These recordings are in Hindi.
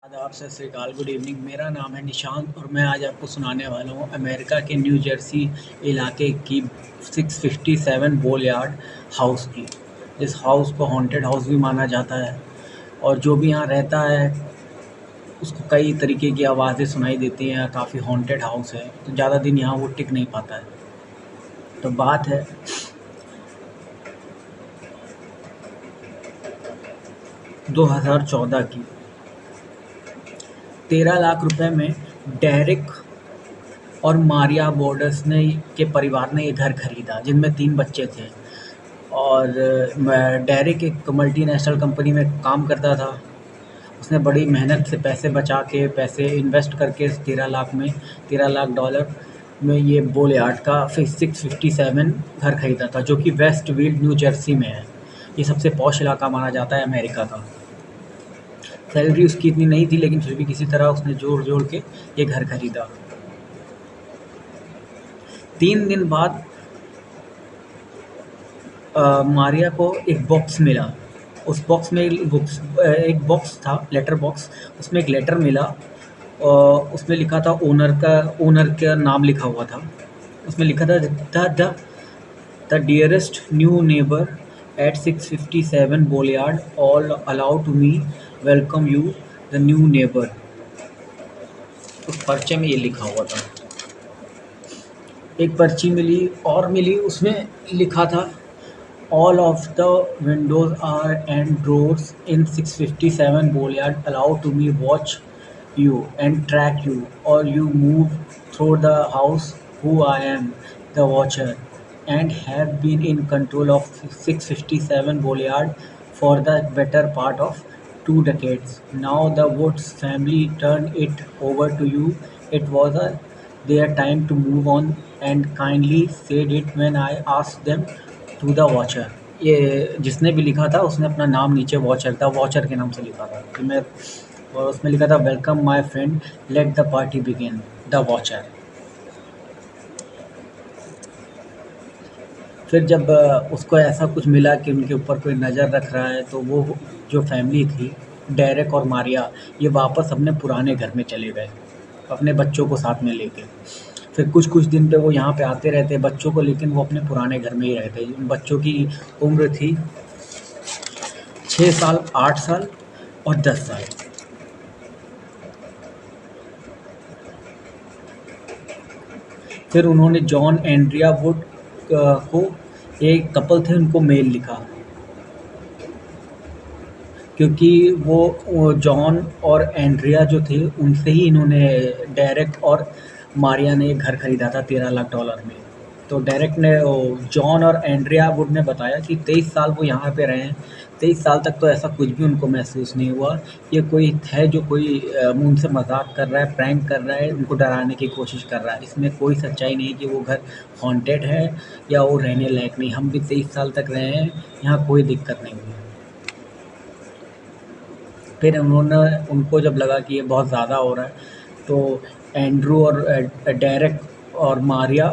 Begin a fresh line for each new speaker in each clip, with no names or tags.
आदाब, सत श्री अकाल, गुड इवनिंग। मेरा नाम है निशांत और मैं आज आपको सुनाने वाला हूँ अमेरिका के न्यू जर्सी इलाके की 657 बोल यार्ड हाउस की। इस हाउस को हॉन्टेड हाउस भी माना जाता है और जो भी यहाँ रहता है उसको कई तरीके की आवाज़ें सुनाई देती हैं। काफ़ी हॉन्टेड हाउस है तो ज़्यादा दिन यहाँ वो टिक नहीं पाता है। तो बात है 2014 की। 13 लाख रुपए में डेरिक और मारिया बॉर्डर्स ने के परिवार ने ये घर खरीदा, जिनमें 3 बच्चे थे। और डेरिक एक मल्टीनेशनल कंपनी में काम करता था। उसने बड़ी मेहनत से पैसे बचा के, पैसे इन्वेस्ट करके इस 13 लाख डॉलर में ये बोल यार्ड का 657 घर खरीदा था, जो कि वेस्टवील्ड न्यू जर्सी में है। ये सबसे पॉश इलाका माना जाता है अमेरिका का। सैलरी उसकी इतनी नहीं थी, लेकिन फिर भी किसी तरह उसने जोड़ के ये घर खरीदा। 3 दिन बाद मारिया को एक बॉक्स मिला। उस बॉक्स में एक बॉक्स था, लेटर बॉक्स। उसमें एक लेटर मिला और उसमें लिखा था ओनर का नाम लिखा हुआ था। उसमें लिखा था the dearest new neighbour at 657 boulevard, all allow to me welcome you the new neighbour. उस पर्चे में ये लिखा हुआ था। एक पर्ची मिली, उसमें लिखा था All of the windows are and doors in 657 Boulevard allow to me watch you and track you, or you move through the house. Who I am, the watcher, and have been in control of 657 Boulevard for the better part of 2 decades. Now the Woods family turned it over to you. It was their time to move on, and kindly said it when I asked them to the watcher. ये जिसने भी लिखा था उसने अपना नाम नीचे वॉचर के नाम से लिखा था कि मैं, और उसमें लिखा था welcome my friend, let the party begin, the watcher. फिर जब उसको ऐसा कुछ मिला कि उनके ऊपर कोई नज़र रख रहा है, तो वो जो फैमिली थी, डेरेक और मारिया, ये वापस अपने पुराने घर में चले गए, अपने बच्चों को साथ में लेके। फिर कुछ दिन पे वो यहाँ पे आते रहते बच्चों को, लेकिन वो अपने पुराने घर में ही रहते। उन बच्चों की उम्र थी 6 साल, 8 साल और 10 साल। फिर उन्होंने जॉन एंड्रिया वुड को, एक कपल थे, उनको मेल लिखा, क्योंकि वो जॉन और एंड्रिया जो थे उनसे ही इन्होंने, डेरेक और मारिया ने घर खरीदा था 13 लाख डॉलर में। तो डेरेक ने, जॉन और एंड्रिया वुड ने बताया कि 23 साल वो यहाँ पे रहे हैं। 23 साल तक तो ऐसा कुछ भी उनको महसूस नहीं हुआ। ये कोई है जो कोई उनसे मजाक कर रहा है, प्रैंक कर रहा है, उनको डराने की कोशिश कर रहा है। इसमें कोई सच्चाई नहीं कि वो घर हॉन्टेड है या वो रहने लायक नहीं। हम भी 23 साल तक रहे हैं, यहाँ कोई दिक्कत नहीं हुई। फिर उनको जब लगा कि ये बहुत ज़्यादा हो रहा है, तो एंड्रू और डेरेक और मारिया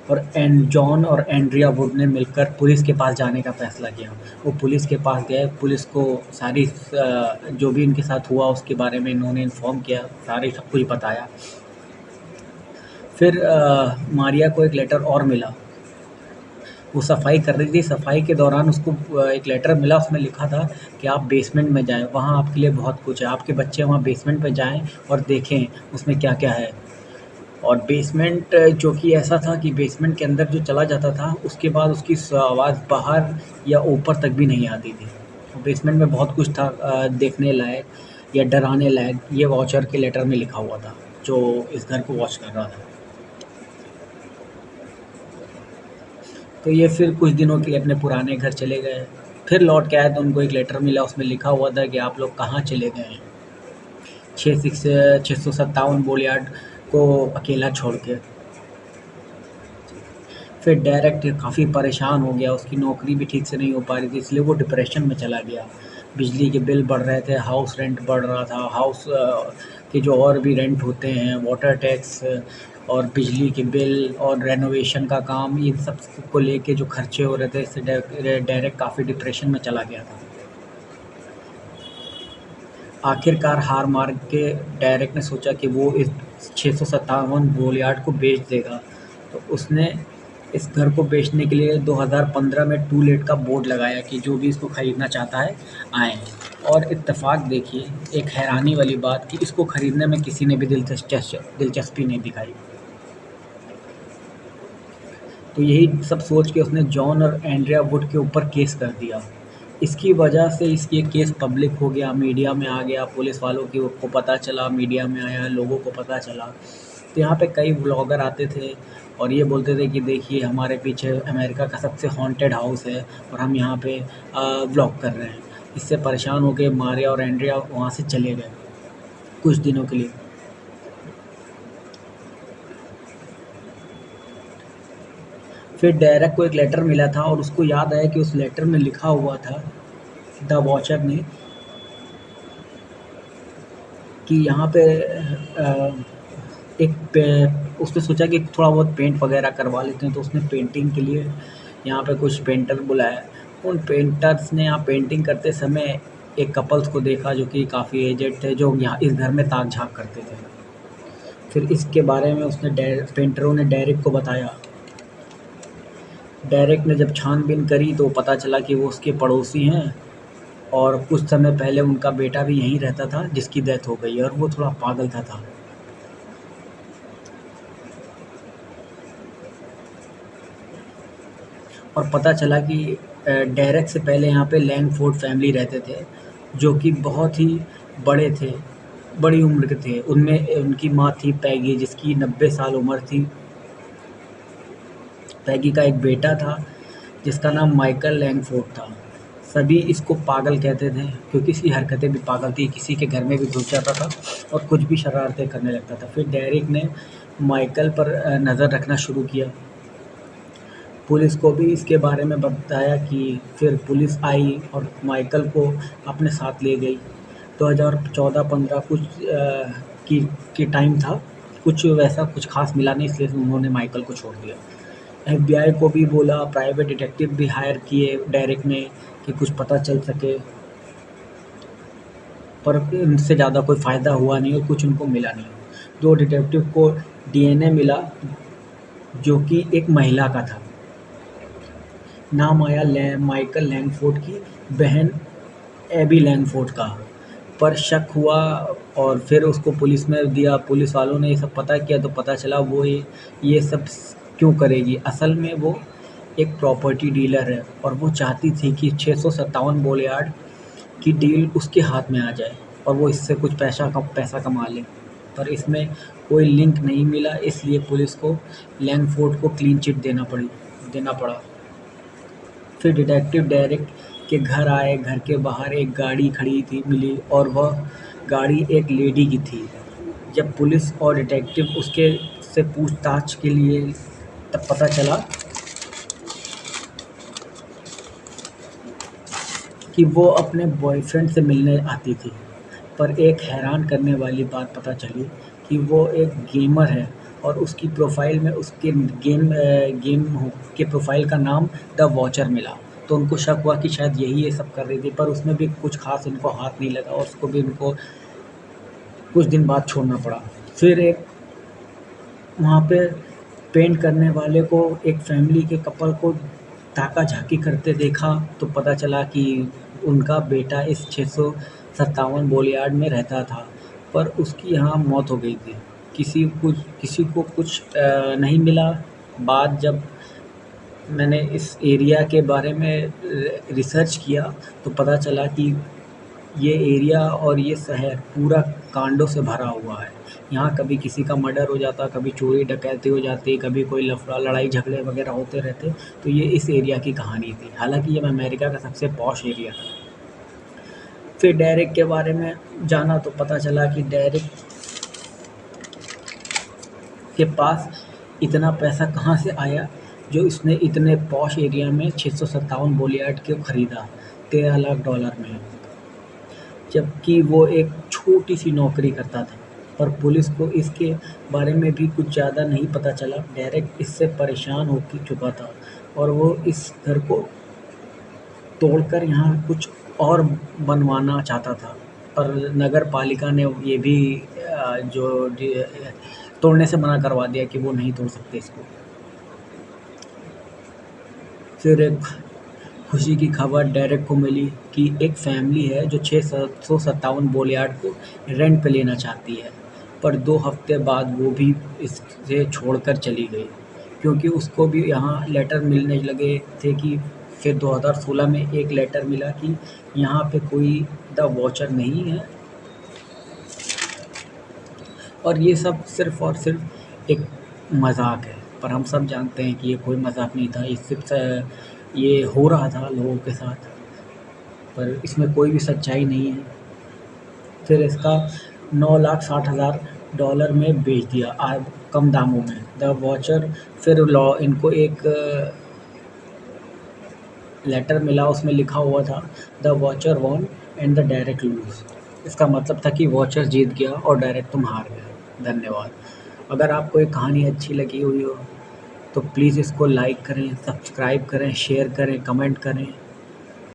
और जॉन और एंड्रिया वुड ने मिलकर पुलिस के पास जाने का फ़ैसला किया। वो पुलिस के पास गए, पुलिस को सारी जो भी इनके साथ हुआ उसके बारे में इन्होंने इन्फॉर्म किया, सारी सब कुछ बताया। फिर मारिया को एक लेटर और मिला। वो सफाई कर रही थी, सफाई के दौरान उसको एक लेटर मिला। उसमें लिखा था कि आप बेसमेंट में जाएँ, वहाँ आपके लिए बहुत कुछ है। आपके बच्चे वहाँ बेसमेंट में जाएँ और देखें उसमें क्या-क्या है। और बेसमेंट जो कि ऐसा था कि बेसमेंट के अंदर जो चला जाता था, उसके बाद उसकी आवाज़ बाहर या ऊपर तक भी नहीं आती थी। बेसमेंट में बहुत कुछ था देखने लायक या डराने लायक। ये वॉचर के लेटर में लिखा हुआ था, जो इस घर को वॉच कर रहा था। तो ये फिर कुछ दिनों के लिए अपने पुराने घर चले गए। फिर लौट के आए तो उनको एक लेटर मिला, उसमें लिखा हुआ था कि आप लोग कहाँ चले गए हैं, 657 बोलियार्ड को अकेला छोड़ के। फिर डायरेक्ट काफ़ी परेशान हो गया, उसकी नौकरी भी ठीक से नहीं हो पा रही थी, इसलिए वो डिप्रेशन में चला गया। बिजली के बिल बढ़ रहे थे, हाउस रेंट बढ़ रहा था, हाउस के जो और भी रेंट होते हैं, वाटर टैक्स और बिजली के बिल और रेनोवेशन का काम, इन सब को लेके जो खर्चे हो रहे थे, इससे डायरेक्ट काफ़ी डिप्रेशन में चला गया था। आखिरकार हार मान के डेरेक ने सोचा कि वो इस 657 बोलियार्ड को बेच देगा। तो उसने इस घर को बेचने के लिए 2015 में टू लेट का बोर्ड लगाया कि जो भी इसको खरीदना चाहता है आए। और इत्तेफाक देखिए, एक हैरानी वाली बात कि इसको खरीदने में किसी ने भी दिलचस्पी नहीं दिखाई। तो यही सब सोच के उसने जॉन और एंड्रिया वुड के ऊपर केस कर दिया। इसकी वजह से ये केस पब्लिक हो गया, मीडिया में आ गया, पुलिस वालों को पता चला, मीडिया में आया, लोगों को पता चला। तो यहाँ पे कई व्लॉगर आते थे और ये बोलते थे कि देखिए हमारे पीछे अमेरिका का सबसे हॉन्टेड हाउस है और हम यहाँ पे व्लॉग कर रहे हैं। इससे परेशान होकर मारिया और एंड्रिया वहाँ से चले गए कुछ दिनों के लिए। फिर डेरेक को एक लेटर मिला था और उसको याद आया कि उस लेटर में लिखा हुआ था द वॉचर ने कि यहाँ पे उसने सोचा कि थोड़ा बहुत पेंट वगैरह करवा लेते हैं। तो उसने पेंटिंग के लिए यहाँ पे कुछ पेंटर बुलाया। उन पेंटर्स ने यहाँ पेंटिंग करते समय एक कपल्स को देखा जो कि काफ़ी एजेड थे, जो यहाँ इस घर में ताक झाँक करते थे। फिर इसके बारे में पेंटरों ने डेरेक को बताया। डेरेक ने जब छानबीन करी तो पता चला कि वो उसके पड़ोसी हैं और कुछ समय पहले उनका बेटा भी यहीं रहता था जिसकी डेथ हो गई और वो थोड़ा पागल था। और पता चला कि डेरेक से पहले यहाँ पे लैंगफोर्ड फैमिली रहते थे, जो कि बहुत ही बड़े थे, बड़ी उम्र के थे। उनमें उनकी माँ थी पैगी, जिसकी 90 साल उम्र थी। पैगी का एक बेटा था जिसका नाम माइकल लैंगफोर्ड था। सभी इसको पागल कहते थे क्योंकि इसकी हरकतें भी पागल थी, किसी के घर में भी घुस जाता था और कुछ भी शरारतें करने लगता था। फिर डेरेक ने माइकल पर नज़र रखना शुरू किया। पुलिस को भी इसके बारे में बताया कि फिर पुलिस आई और माइकल को अपने साथ ले गई। 2014-15 कुछ की टाइम था, कुछ वैसा कुछ खास मिला नहीं, इसलिए उन्होंने माइकल को छोड़ दिया। एफबीआई को भी बोला, प्राइवेट डिटेक्टिव भी हायर किए डेरेक ने कि कुछ पता चल सके, पर इनसे ज़्यादा कोई फ़ायदा हुआ नहीं और कुछ उनको मिला नहीं। 2 डिटेक्टिव को डीएनए मिला जो कि एक महिला का था। नाम आया माइकल लैंगफोर्ड की बहन एबी लैंगफोर्ड का। पर शक हुआ और फिर उसको पुलिस में दिया। पुलिस वालों ने ये सब पता किया तो पता चला वो ये सब क्यों करेगी। असल में वो एक प्रॉपर्टी डीलर है और वो चाहती थी कि 657 बोलियार्ड की डील उसके हाथ में आ जाए और वो इससे कुछ पैसा कमा ले। पर इसमें कोई लिंक नहीं मिला, इसलिए पुलिस को लैंगफोर्ड को क्लीन चिट देना पड़ा। फिर डिटेक्टिव डेरेक के घर आए। घर के बाहर एक गाड़ी खड़ी थी मिली और वह गाड़ी एक लेडी की थी। जब पुलिस और डिटेक्टिव उसके से पूछताछ के लिए तब पता चला कि वो अपने बॉयफ्रेंड से मिलने आती थी। पर एक हैरान करने वाली बात पता चली कि वो एक गेमर है और उसकी प्रोफ़ाइल में उसके गेम के प्रोफ़ाइल का नाम द वॉचर मिला। तो उनको शक हुआ कि शायद यही ये सब कर रही थी, पर उसमें भी कुछ ख़ास इनको हाथ नहीं लगा और उसको भी इनको कुछ दिन बाद छोड़ना पड़ा। फिर एक वहाँ पे पेंट करने वाले को एक फैमिली के कपल को ताका-झाकी करते देखा तो पता चला कि उनका बेटा इस 657 बोलियार्ड में रहता था, पर उसकी यहाँ मौत हो गई थी। किसी को कुछ नहीं मिला। बाद जब मैंने इस एरिया के बारे में रिसर्च किया तो पता चला कि ये एरिया और ये शहर पूरा कांडों से भरा हुआ है। यहाँ कभी किसी का मर्डर हो जाता, कभी चोरी डकैती हो जाती, कभी कोई लफड़ा लड़ाई झगड़े वगैरह होते रहते। तो ये इस एरिया की कहानी थी। हालाँकि ये अमेरिका का सबसे पॉश एरिया था। फिर डेरेक के बारे में जाना तो पता चला कि डेरेक के पास इतना पैसा कहाँ से आया जो इसने इतने पॉश एरिया में 657 बोलियार्ड को खरीदा $13 लाख में। जबकि वो एक छोटी-सी नौकरी करता था, पर पुलिस को इसके बारे में भी कुछ ज़्यादा नहीं पता चला। डेरेक इससे परेशान हो चुका था और वो इस घर को तोड़कर यहाँ कुछ और बनवाना चाहता था। और नगर पालिका ने ये भी तोड़ने से मना करवा दिया कि वो नहीं तोड़ सकते इसको। फिर एक खुशी की खबर डेरेक को मिली कि एक फैमिली है जो 657 बोलियार्ड को रेंट पे लेना चाहती है, पर 2 हफ्ते बाद वो भी इसे छोड़कर चली गई, क्योंकि उसको भी यहाँ लेटर मिलने लगे थे कि फिर 2016 में एक लेटर मिला कि यहाँ पे कोई द वॉचर नहीं है। और ये सब सिर्फ़ और सिर्फ़ एक मज़ाक है, पर हम सब जानते हैं कि ये कोई मज़ाक नहीं था, ये सिर्फ़ ये हो रहा था लोगों के साथ, पर इसमें कोई भी सच्चाई नहीं है। फिर इसका $9,60,000 में बेच दिया, कम दामों में। द वॉचर फिर लॉ इनको एक लेटर मिला, उसमें लिखा हुआ था the watcher won and the direct lose. इसका मतलब था कि वॉचर जीत गया और डायरेक्ट तुम हार गए। धन्यवाद। अगर आपको ये कहानी अच्छी लगी हुई हो तो प्लीज़ इसको लाइक करें, सब्सक्राइब करें, शेयर करें, कमेंट करें।